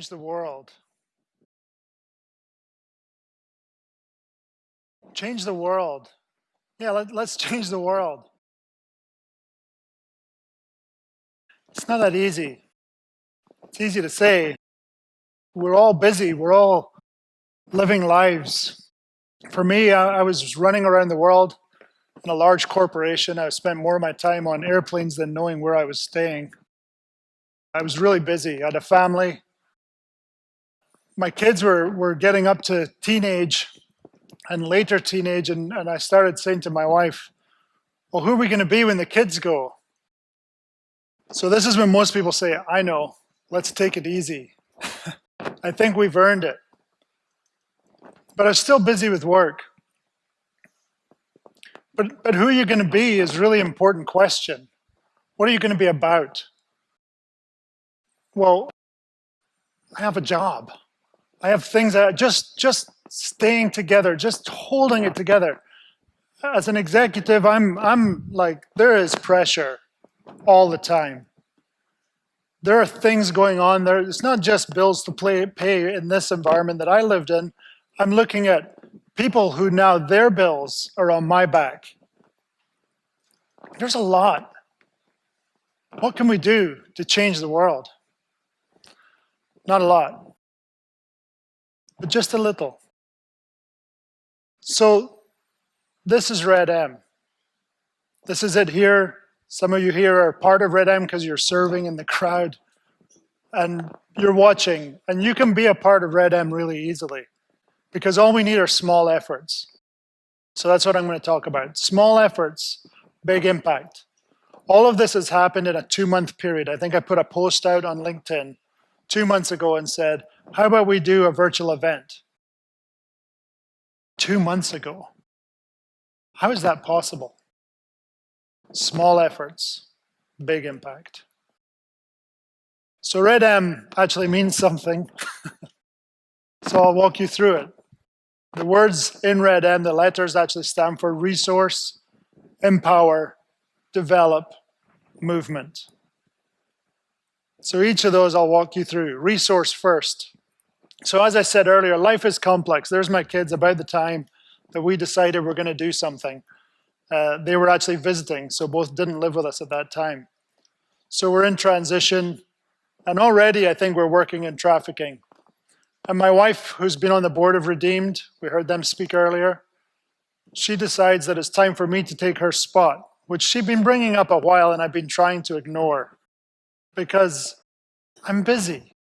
change the world. Change the world. Yeah, let's change the world. It's not that easy. It's easy to say. We're all busy. We're all living lives. For me, I was running around the world in a large corporation. I spent more of my time on airplanes than knowing where I was staying. I was really busy. I had a family. My kids were getting up to teenage and later teenage, and I started saying to my wife, well, who are we going to be when the kids go? So this is when most people say, I know, let's take it easy. I think we've earned it. But I'm still busy with work. But who are you going to be is a really important question. What are you going to be about? Well, I have a job. I have things that just staying together, just holding it together. As an executive, I'm like, there is pressure all the time. There are things going on there. It's not just bills to pay in this environment that I lived in. I'm looking at people who now their bills are on my back. There's a lot. What can we do to change the world? Not a lot, but just a little. So this is redM. This is it here. Some of you here are part of redM because you're serving in the crowd and you're watching, and you can be a part of redM really easily because all we need are small efforts. So that's what I'm going to talk about. Small efforts, big impact. All of this has happened in a 2-month period. I think I put a post out on LinkedIn 2 months ago and said, how about we do a virtual event? 2 months ago. How is that possible? Small efforts, big impact. So redM actually means something. So I'll walk you through it. The words in redM, the letters actually stand for resource, empower, develop, movement. So each of those I'll walk you through. Resource first. So as I said earlier, life is complex. There's my kids about the time that we decided we're going to do something. They were actually visiting, so both didn't live with us at that time. So we're in transition, and already I think we're working in trafficking. And my wife, who's been on the board of Redeemed, we heard them speak earlier, she decides that it's time for me to take her spot, which she'd been bringing up a while and I've been trying to ignore because I'm busy.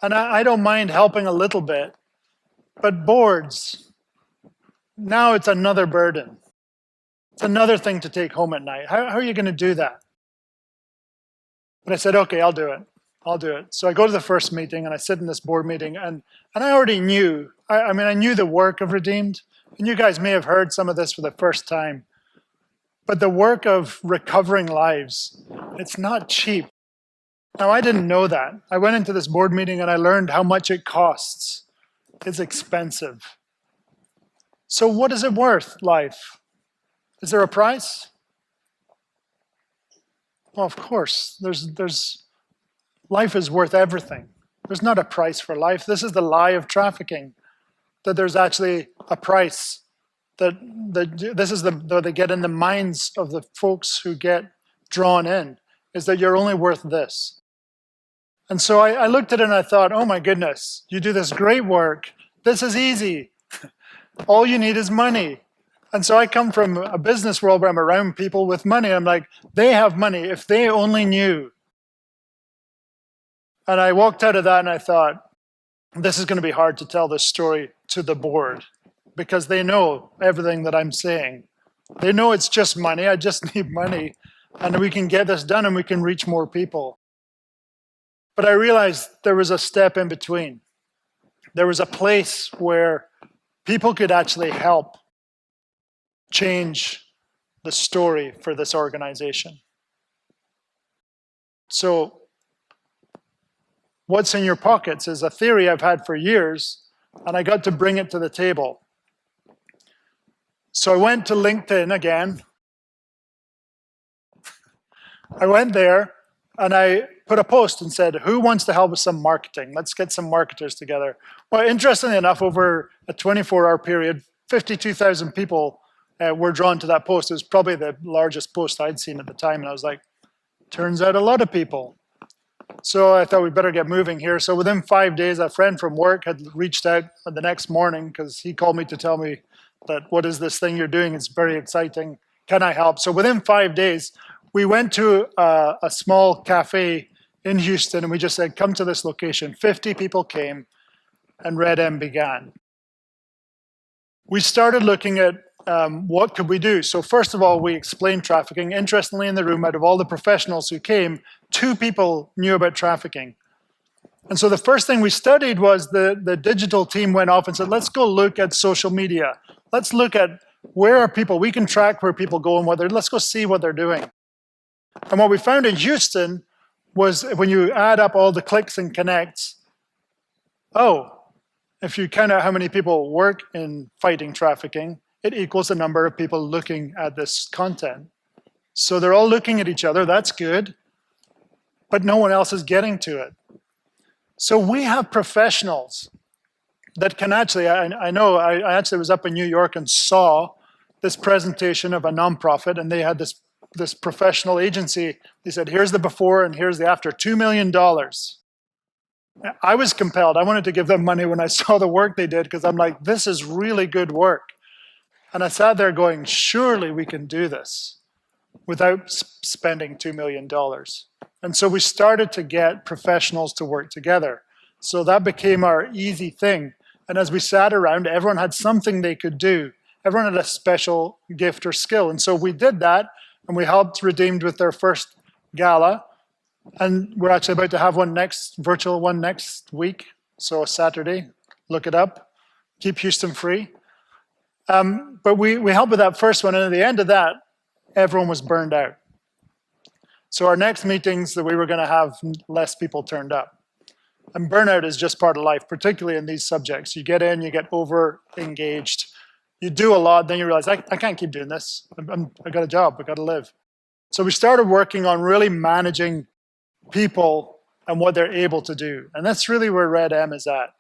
And I don't mind helping a little bit, but boards, now it's another burden. It's another thing to take home at night. How are you going to do that? But I said, okay, I'll do it. I'll do it. So I go to the first meeting and I sit in this board meeting and I already knew, I knew the work of Redeemed, and you guys may have heard some of this for the first time, but the work of recovering lives, it's not cheap. Now, I didn't know that. I went into this board meeting and I learned how much it costs. It's expensive. So what is it worth, life? Is there a price? Well, of course. Life is worth everything. There's not a price for life. This is the lie of trafficking, that there's actually a price. This is what they get in the minds of the folks who get drawn in, is that you're only worth this. And so I looked at it and I thought, oh my goodness, you do this great work. This is easy. All you need is money. And so I come from a business world where I'm around people with money. I'm like, they have money. If they only knew. And I walked out of that and I thought, this is going to be hard to tell this story to the board because they know everything that I'm saying. They know it's just money. I just need money. And we can get this done and we can reach more people. But I realized there was a step in between. There was a place where people could actually help change the story for this organization. So what's in your pockets is a theory I've had for years, and I got to bring it to the table. So I went to LinkedIn again. I went there and I put a post and said, who wants to help with some marketing? Let's get some marketers together. Well, interestingly enough, over a 24-hour period, 52,000 people were drawn to that post. It was probably the largest post I'd seen at the time. And I was like, turns out a lot of people. So I thought we better get moving here. So within 5 days, a friend from work had reached out the next morning because he called me to tell me that, what is this thing you're doing? It's very exciting. Can I help? So within 5 days, we went to a small cafe in Houston and we just said, come to this location. 50 people came and redM began. We started looking at what could we do? So first of all, we explained trafficking. Interestingly, in the room, out of all the professionals who came, 2 people knew about trafficking. And so the first thing we studied was the digital team went off and said, let's go look at social media. Let's look at where are people, we can track where people go and let's go see what they're doing. And what we found in Houston was when you add up all the clicks and connects, if you count out how many people work in fighting trafficking, it equals the number of people looking at this content. So they're all looking at each other, that's good, but no one else is getting to it. So we have professionals that can actually, I know I actually was up in New York and saw this presentation of a nonprofit, and they had this professional agency. They said, here's the before and here's the after, $2 million. I was compelled. I wanted to give them money when I saw the work they did because I'm like, this is really good work. And I sat there going, surely we can do this without spending $2 million. And so we started to get professionals to work together. So that became our easy thing. And as we sat around, everyone had something they could do. Everyone had a special gift or skill. And so we did that, and we helped Redeemed with their first gala. And we're actually about to have virtual one next week. So Saturday, look it up. Keep Houston free. But we helped with that first one, and at the end of that, everyone was burned out. So our next meetings that we were going to have, less people turned up. And burnout is just part of life, particularly in these subjects. You get in, you get over-engaged. You do a lot, then you realize, I can't keep doing this. I got a job, I got to live. So we started working on really managing people and what they're able to do. And that's really where redM is at.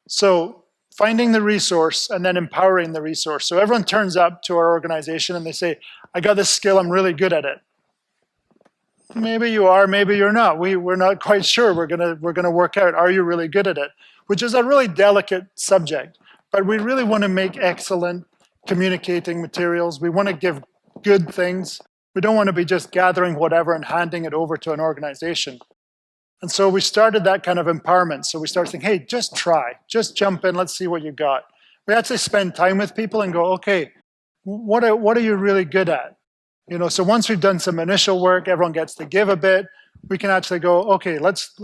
So finding the resource and then empowering the resource. So everyone turns up to our organization and they say, I got this skill, I'm really good at it. Maybe you are, maybe you're not. We're not quite sure. We're gonna work out, are you really good at it? Which is a really delicate subject. But we really want to make excellent communicating materials. We want to give good things. We don't want to be just gathering whatever and handing it over to an organization. And so we started that kind of empowerment. So we started saying, hey, just try, just jump in, let's see what you got. We actually spend time with people and go, okay, what are you really good at? So once we've done some initial work, everyone gets to give a bit, we can actually go, okay, let's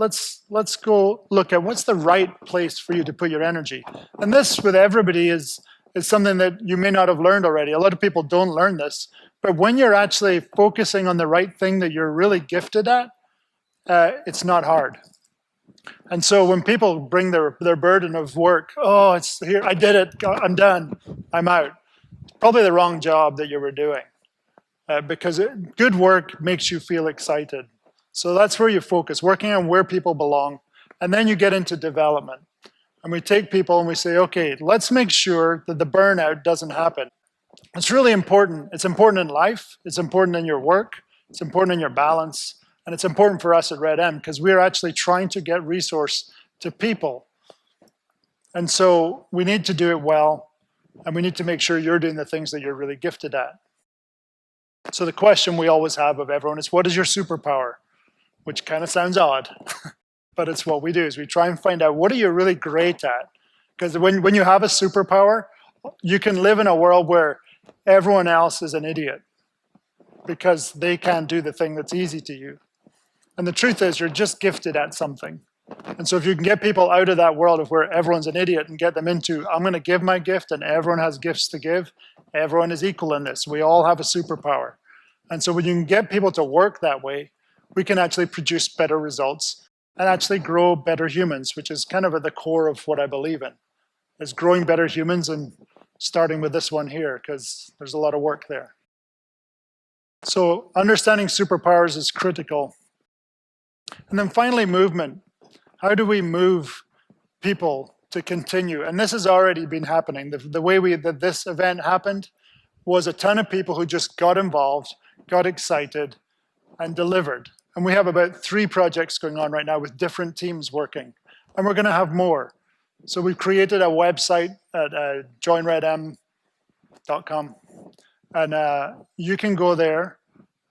go look at what's the right place for you to put your energy. And this with everybody is something that you may not have learned already. A lot of people don't learn this, but when you're actually focusing on the right thing that you're really gifted at, it's not hard. And so when people bring their burden of work, it's here, I did it, I'm done, I'm out. Probably the wrong job that you were doing. Because good work makes you feel excited. So that's where you focus, working on where people belong. And then you get into development. And we take people and we say, okay, let's make sure that the burnout doesn't happen. It's really important. It's important in life. It's important in your work. It's important in your balance. And it's important for us at redM because we're actually trying to get resource to people. And so we need to do it well. And we need to make sure you're doing the things that you're really gifted at. So the question we always have of everyone is, what is your superpower? Which kind of sounds odd, but it's what we do, is we try and find out what are you really great at? Because when you have a superpower, you can live in a world where everyone else is an idiot because they can't do the thing that's easy to you. And the truth is, you're just gifted at something. And so if you can get people out of that world of where everyone's an idiot and get them into, I'm going to give my gift and everyone has gifts to give, everyone is equal in this. We all have a superpower. And so when you can get people to work that way, we can actually produce better results and actually grow better humans, which is kind of at the core of what I believe in, is growing better humans and starting with this one here, because there's a lot of work there. So understanding superpowers is critical. And then finally, movement. How do we move people to continue? And this has already been happening. The way that this event happened was a ton of people who just got involved, got excited, and delivered. And we have about 3 projects going on right now with different teams working. And we're going to have more. So we've created a website at joinredm.com. And you can go there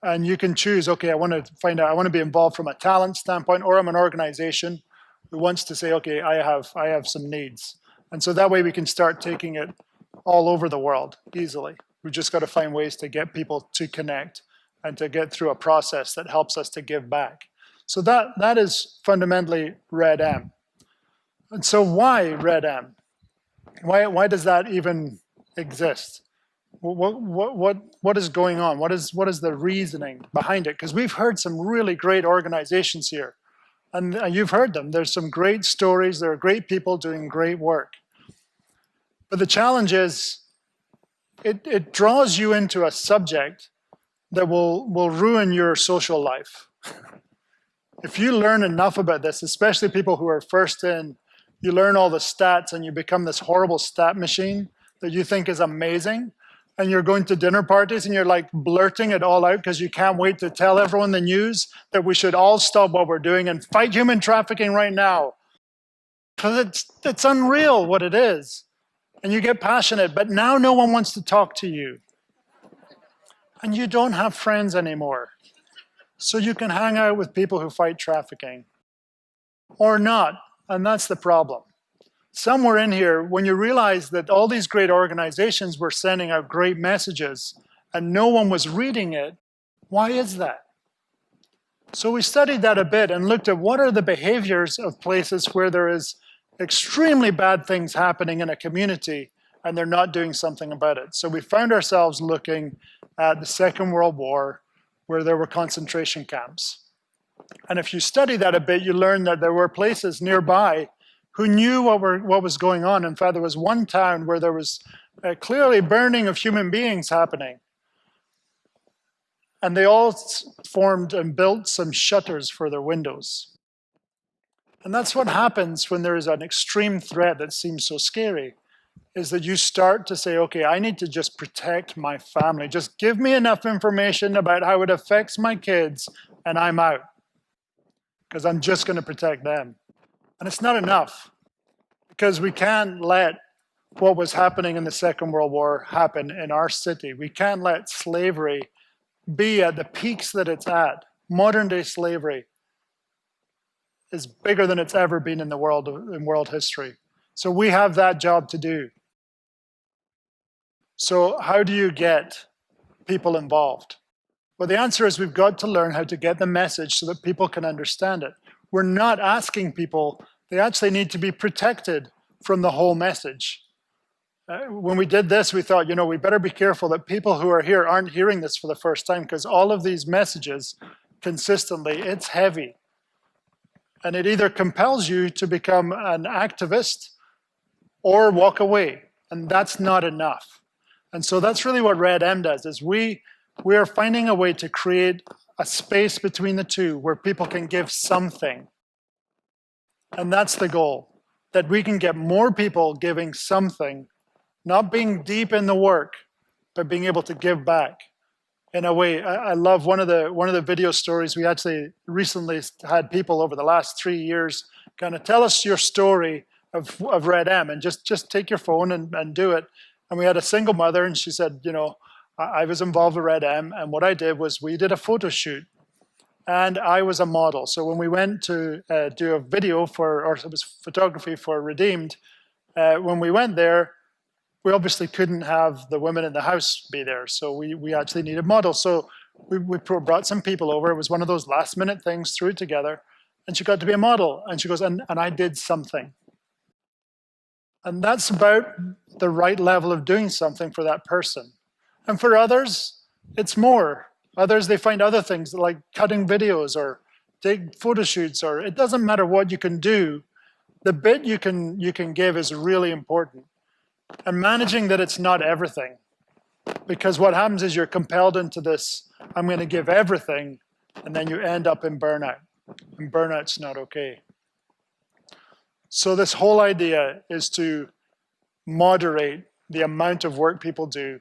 and you can choose, okay, I want to find out, I want to be involved from a talent standpoint, or I'm an organization who wants to say, okay, I have some needs. And so that way we can start taking it all over the world easily. We've just got to find ways to get people to connect and to get through a process that helps us to give back. So that is fundamentally redM. And so why redM? Why does that even exist? What is going on? What is the reasoning behind it? Because we've heard some really great organizations here. And you've heard them. There's some great stories. There are great people doing great work. But the challenge is, it draws you into a subject that will ruin your social life. If you learn enough about this, especially people who are first in, you learn all the stats and you become this horrible stat machine that you think is amazing. And you're going to dinner parties and you're like blurting it all out because you can't wait to tell everyone the news that we should all stop what we're doing and fight human trafficking right now. Because it's unreal what it is. And you get passionate, but now no one wants to talk to you. And you don't have friends anymore. So you can hang out with people who fight trafficking. Or not, and that's the problem. Somewhere in here, when you realize that all these great organizations were sending out great messages and no one was reading it, why is that? So we studied that a bit and looked at what are the behaviors of places where there is extremely bad things happening in a community and they're not doing something about it. So we found ourselves looking at the Second World War, where there were concentration camps. And if you study that a bit, you learn that there were places nearby who knew what was going on. In fact, there was one town where there was clearly burning of human beings happening. And they all formed and built some shutters for their windows. And that's what happens when there is an extreme threat that seems so scary, is that you start to say, okay, I need to just protect my family. Just give me enough information about how it affects my kids, and I'm out. Because I'm just going to protect them. And it's not enough, because we can't let what was happening in the Second World War happen in our city. We can't let slavery be at the peaks that it's at. Modern day slavery is bigger than it's ever been in the world, in world history. So we have that job to do. So how do you get people involved? Well, the answer is we've got to learn how to get the message so that people can understand it. We're not asking people, they actually need to be protected from the whole message. When we did this, we thought, we better be careful that people who are here aren't hearing this for the first time, because all of these messages consistently, it's heavy. And it either compels you to become an activist or walk away. And that's not enough. And so that's really what redM does, is we are finding a way to create a space between the two where people can give something. And that's the goal, that we can get more people giving something, not being deep in the work, but being able to give back in a way. I love one of the video stories. We actually recently had people over the last 3 years kind of tell us your story of redM, and just take your phone and do it. And we had a single mother, and she said, I was involved with redM, and what I did was we did a photo shoot, and I was a model. So when we went to do a video or it was photography for Redeemed, when we went there, we obviously couldn't have the women in the house be there. So we actually needed models. So we brought some people over. It was one of those last minute things, threw it together, and she got to be a model. And she goes, and I did something. And that's about the right level of doing something for that person. And for others, it's more. Others, they find other things like cutting videos or take photo shoots, or it doesn't matter what you can do. The bit you can give is really important. And managing that it's not everything. Because what happens is you're compelled into this, I'm going to give everything, and then you end up in burnout. and burnout's not okay. So this whole idea is to moderate the amount of work people do,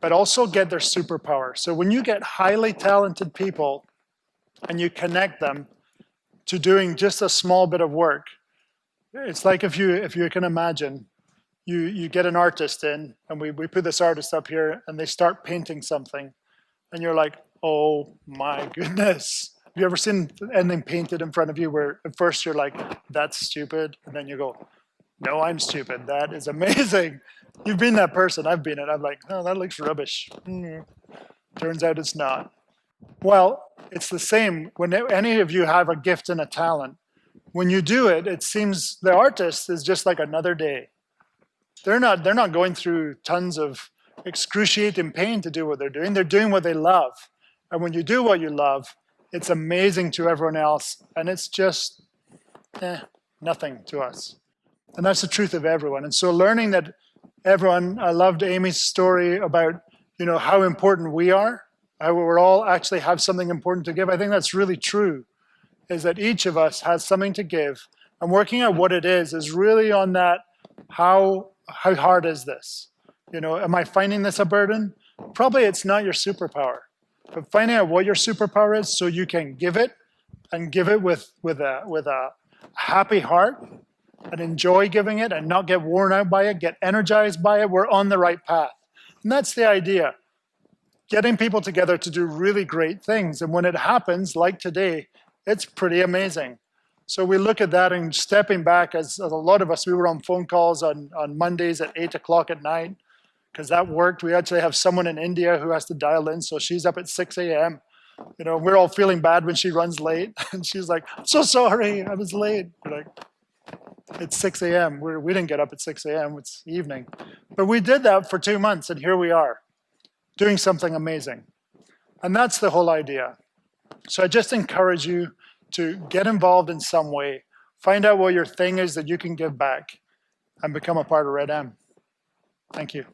but also get their superpower. So when you get highly talented people and you connect them to doing just a small bit of work, it's like if you can imagine, you get an artist in, and we put this artist up here, and they start painting something, and you're like, oh my goodness. Have you ever seen anything painted in front of you where at first you're like, that's stupid, and then you go, no, I'm stupid, that is amazing. You've been that person, I've been it. I'm like, oh, that looks rubbish. Turns out it's not. Well, it's the same when any of you have a gift and a talent. When you do it, it seems the artist is just like another day. They're not going through tons of excruciating pain to do what they're doing. They're doing what they love. And when you do what you love, it's amazing to everyone else, and it's just nothing to us. And that's the truth of everyone. And so learning that everyone, I loved Amy's story about, how important we are, how we're all actually have something important to give. I think that's really true, is that each of us has something to give, and working out what it is really on that, how hard is this? Am I finding this a burden? Probably it's not your superpower. But finding out what your superpower is so you can give it, and give it with a happy heart, and enjoy giving it and not get worn out by it, get energized by it, we're on the right path. And that's the idea. Getting people together to do really great things. And when it happens, like today, it's pretty amazing. So we look at that, and stepping back, as a lot of us, we were on phone calls on Mondays at 8 o'clock at night, because that worked. We actually have someone in India who has to dial in, so she's up at 6 a.m. We're all feeling bad when she runs late, and she's like, I'm so sorry, I was late. We're like, it's 6 a.m. We didn't get up at 6 a.m., it's evening. But we did that for 2 months, and here we are, doing something amazing. And that's the whole idea. So I just encourage you to get involved in some way, find out what your thing is that you can give back, and become a part of redM. Thank you.